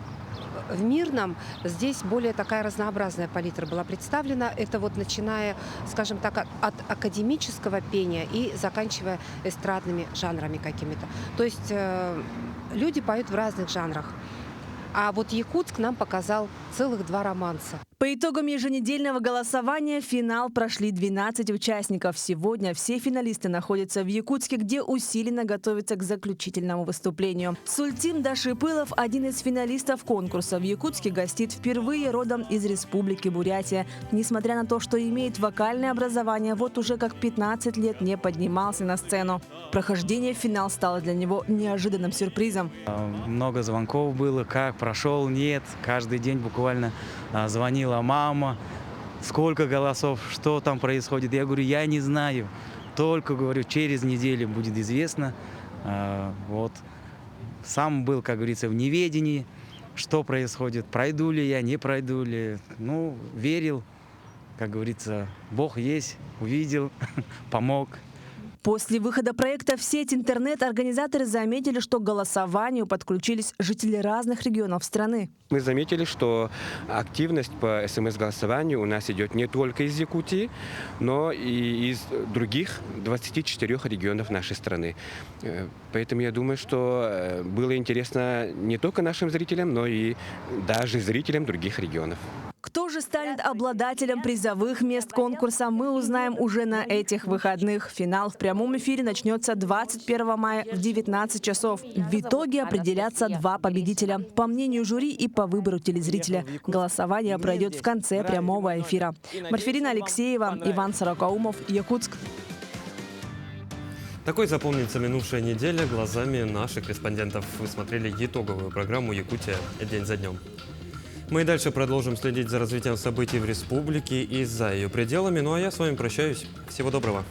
Speaker 19: В Мирном здесь более такая разнообразная палитра была представлена. Это начиная, скажем так, от академического пения и заканчивая эстрадными жанрами какими-то. То есть люди поют в разных жанрах. А Якутск нам показал целых 2 романса.
Speaker 2: По итогам еженедельного голосования в финал прошли 12 участников. Сегодня все финалисты находятся в Якутске, где усиленно готовятся к заключительному выступлению. Сультим Дашипылов, один из финалистов конкурса, в Якутске гостит впервые, родом из Республики Бурятия. Несмотря на то, что имеет вокальное образование, уже как 15 лет не поднимался на сцену. Прохождение в финал стало для него неожиданным сюрпризом.
Speaker 20: Много звонков было, как прошел, нет. Каждый день буквально звонила мама, сколько голосов, что там происходит. Я говорю, я не знаю, только, говорю, через неделю будет известно. Сам был, как говорится, в неведении, что происходит, пройду ли я, не пройду ли. Верил, как говорится, Бог есть, увидел, помог.
Speaker 2: После выхода проекта в сеть интернет организаторы заметили, что к голосованию подключились жители разных регионов страны.
Speaker 21: Мы заметили, что активность по СМС-голосованию у нас идет не только из Якутии, но и из других 24 регионов нашей страны. Поэтому я думаю, что было интересно не только нашим зрителям, но и даже зрителям других регионов.
Speaker 2: Кто же станет обладателем призовых мест конкурса, мы узнаем уже на этих выходных. Финал в прямом эфире начнется 21 мая в 19 часов. В итоге определятся 2 победителя. По мнению жюри и по выбору телезрителя. Голосование пройдет в конце прямого эфира. Марферина Алексеева, Иван Сорокаумов, Якутск.
Speaker 1: Такой запомнится минувшая неделя глазами наших корреспондентов. Вы смотрели итоговую программу «Якутия. День за днем». Мы и дальше продолжим следить за развитием событий в республике и за ее пределами. Ну а я с вами прощаюсь. Всего доброго.